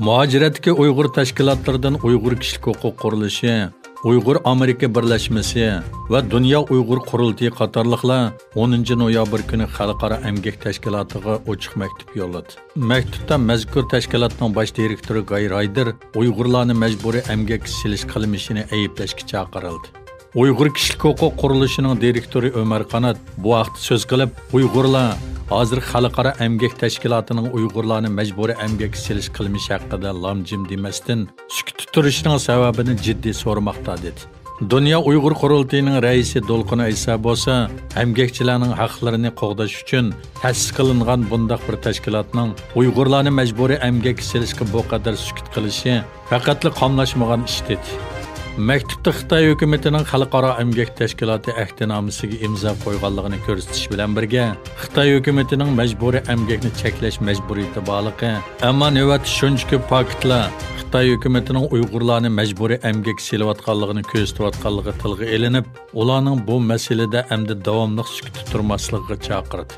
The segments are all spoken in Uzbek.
Muhaciratdagi Uyg'ur tashkilotlaridan Uyg'ur kishilik huquq qurilishi, Uyg'ur Amerika birlashmasi va Dunyo Uyg'ur qurultiyi qatorliqlar 10 noyabr kuni Xalqaro emgak tashkilotiga ochiq maktub yo'lladi. Maktubda mazkur tashkilotning bosh direktori Gay Rayder Uyg'urlarni majburiy emgak silish qilmishini ayblashga chaqirildi. Uyg'ur kishilik huquq qurilishining direktori Ömer Qanat bu vaqtda so'z qilib, Uyg'urlar hozir xalqaro emgak tashkilotining Uyg'urlarni majburiy emgak silish qilmishi haqida lamjim demasdan sukut turishining sababini jiddiy so'ramoqda dedi. Dunyo Uyg'ur qurultiyining raisi Dolqin Aysa bo'lsa, emgakchilarning haqlarini qo'g'dash uchun ta'sis qilingan bundaq bir tashkilotning Uyg'urlarni majburiy emgak silishga bu qadar sukut qilishi faqatli qamlashmagan ish dedi. Maktubda Xitoy hukumatining Xalqaro emgak tashkiloti ahdnomasiga imzo qo'yganligini ko'rsatish bilan birga, Xitoy hukumatining majburiy emgakni cheklash majburiyati borligi, ammo navbat shuncha ko'p paketlar Xitoy hukumatining Uyg'urlarni majburiy emgak silayotganligini ko'rsatayotganligi tilga elinib, ularning bu masalada hamda davomli sukut turmasligiga chaqirdi.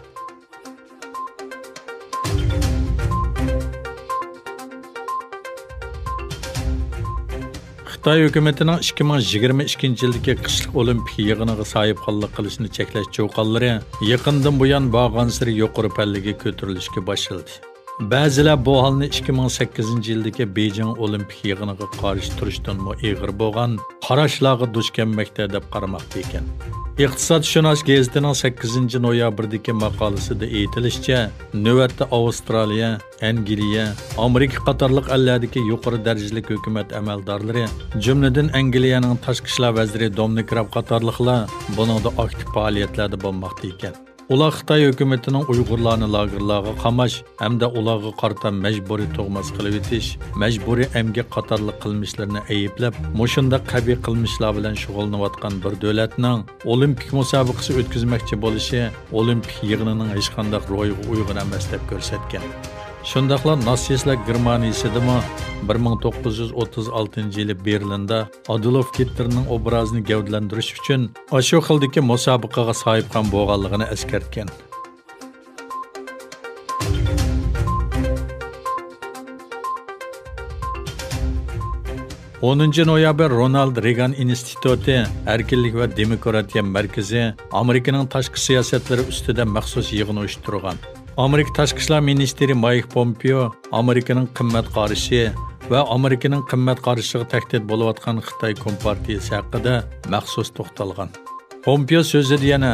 Xitoy hukumatining 2022-yildagi qishliq olimpik yig'iniga sahibxonlik qilishni cheklash cho'qonlari yaqindan buyon borgan-sari yuqori pallaga ko'tarilishga boshladi. Ba'zilar bu holni 2008-yildagi Beijing olimpik yig'iniga qarshi turishdan ig'ir bo'lgan qarashlarga duch kelmoqda deb qaramoqda ekan. Iqtisodshunos gazetining 8-noyabrdagi maqolasida aytilishicha, navbatda Avstraliya, Angliya, Amerika qatorliq ellardagi yuqori darajali hukumat amaldorlari, jumladan Angliyaning tashqi ishlar vaziri Dominic Raab qatorliqlar buningda aktiv faoliyatlarda bo'lmoqda ekan. Ular Xitoy hukumatining Uyg'urlarni lagerlarga qamash hamda ularga qarata majburiy tug'mas qilib etish, majburiy emgak qatorliq qilmishlarini ayblab, mushunda qabiy qilmishlar bilan shug'ullanayotgan bir davlatning olimpik musobaqasi o'tkazmoqchi bo'lishi olimpik yig'inining hech qanday ro'yiga uyg'un emas deb ko'rsatgan. Shundaqla natsistlar Germaniyasidami 1936-yili Berlinda Adolf Hitlerning obrazini gavdalantirish uchun shu xildagi musobaqaga sahibxon bo'lganligini eskartgan. Noyabr Ronald Reagan instituti erkinlik va demokratiya markazi Amerikaning tashqi siyosatlari ustida maxsus yig'in uyushtirgan. Amerika Tashqi ishlar ministri Mike Pompeo Amerikaning qimmat qarishi va Amerikaning qimmat qarishiga tahdid bo'layotgan Xitoy kompartiyasi haqida maxsus to'xtalgan. Pompeo so'zida yana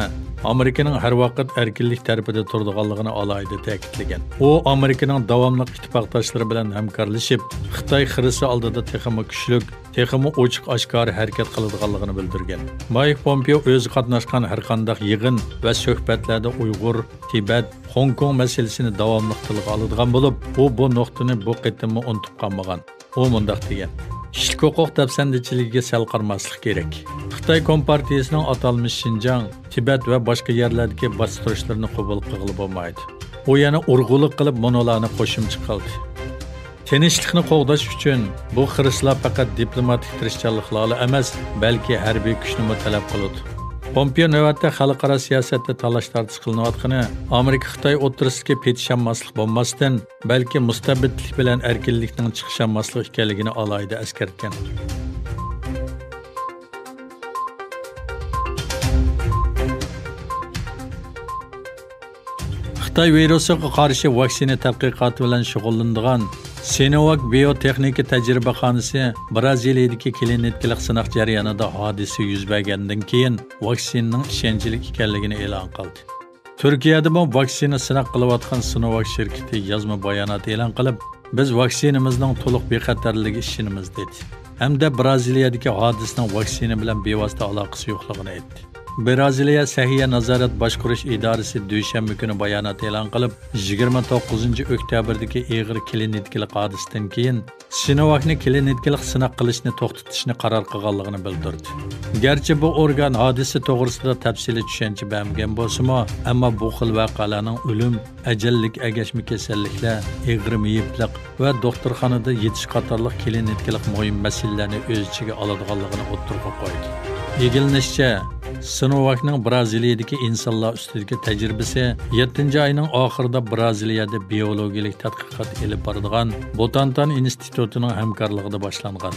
Amerikaning har vaqt erkinlik tarafida turadiganligini alohida ta'kidlagan. U Amerikaning davomli ittifoqdoshlari bilan hamkorlashib, Xitoy xirisi oldida texnik kuchlik, texnik ochiq oshkor harakat qiladiganligini bildirgan. Mike Pompeo o'zi qatnashgan har qanday yig'in va suhbatlarda Uyg'ur, Tibet, Hong Kong masalasini davomli tilga oladigan bo'lib, u bu nuqtani bu qitimni unutib qolmagan. U mundaq degan: Kishilik huquq dafsandichiligiga sal qarmaslik kerak. Xitoy kompartiyasining atalmish Xinjiang, Tibet va boshqa yerlardagi bostirishlarni qabul qilib bo'lmaydi. U yana urg'ulik qilib monolarni qo'shimcha qildi. Tinchlikni qo'g'dash uchun bu xiristlar faqat diplomatik tirishchanliklarla emas, balki harbiy kuchni talab qiladi. Pompeo navbatda xalqaro siyosatda talash-tartish qilinayotgani Amerika-Xitoy o'rtasidagi petishlanmaslik bo'lmasdan, balki mustabidlik bilan erkinlikning chiqishanmaslik ekanligini alohida eskartgan. Xitoy virusiga qarshi vaksina tadqiqoti bilan shug'ullanadigan Sinovac biotexnika tajribaxonasi Braziliyadagi klinikalik sinaq jarayonida hodisa yuz bergandan keyin vaksinaning ishonchli ekanligini e'lon qildi. Turkiyada bu vaksina sinaq qilayotgan Sinovac shirkati yozma bayonot e'lon qilib, biz vaksinamizning to'liq bexatarligiga ishonamiz dedi. Hamda Braziliyadagi hodisaning vaksina bilan bevosita aloqasi yo'qligini aytdi. Braziliya Sahiya nazorat boshqarish idorasi dushanba kuni bayonot e'lon qilib, 29-oktyabrdagi og'ir klinikalik hodisadan keyin Sinovacni klinikalik sinaq qilishni to'xtatishni qaror qilganligini bildirdi. Garchi bu organ hodisa to'g'risida tafsiliy tushuncha bermagan bo'lsa-mu, ammo bu xil voqealarning o'lim, ajallik agashma kasalliklar, og'ir miyiblik va doktorxonada yetish qatorliq klinikalik muhim masalalarni o'z ichiga oladiganligini o'ttirib qo'ydi. Yegilishicha, Sinovac'ning Braziliyadagi insonlar ustidagi tajribasi 7-oyning oxirida Braziliyada biologiyalik tadqiqot elib boradigan Butantan institutining hamkorligida boshlangan.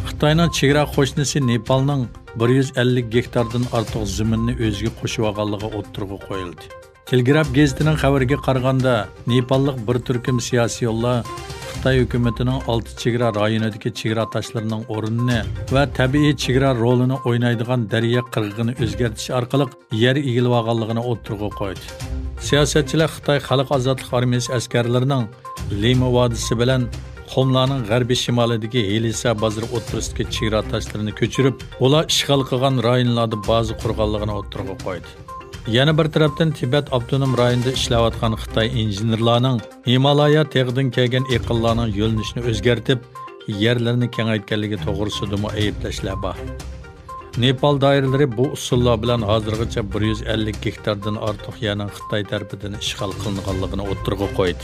Xitoyning chegara qo'shnisi Nepalning 150 gektardan ortiq zaminni o'ziga qo'shib olganligi o'ttirg'i qo'yildi. Telegraf gazetining xabariga qaraganda, Nepallik bir turkum siyosiy yo'llar Xitoy hukumatining 6 chegara rayonidagi chegara tashlarining o'rnini va tabiiy chegara rolini o'ynaydigan daryo qirg'ini o'zgartirish orqali yer egilib olganligini o'ttirg'i qo'ydi. Siyosatchilar Xitoy Xalq ozodlik armiyasi askarlarining Lima vodiysi bilan Xomlarning g'arbiy shimolidagi Helisa bozori o'tirisidagi chegara tashlarini ko'chirib, ular ishg'ol qilgan rayonlarda baza qurganligini o'ttirg'i qo'ydi. Yana bir tarafdan Tibet avtonom rayonida ishlayotgan Xitoy injenerlarining Himalaya tog'idan kelgan eqinlarning yo'linishini o'zgartib, yerlarini kengaytganligi to'g'risida ayblashlar bor. Nepal doiralari bu usullar bilan hozirgacha 150 gektardan ortiq yerning Xitoy tarafidan ishg'ol qilinganligini o'ttirg'i qo'ydi.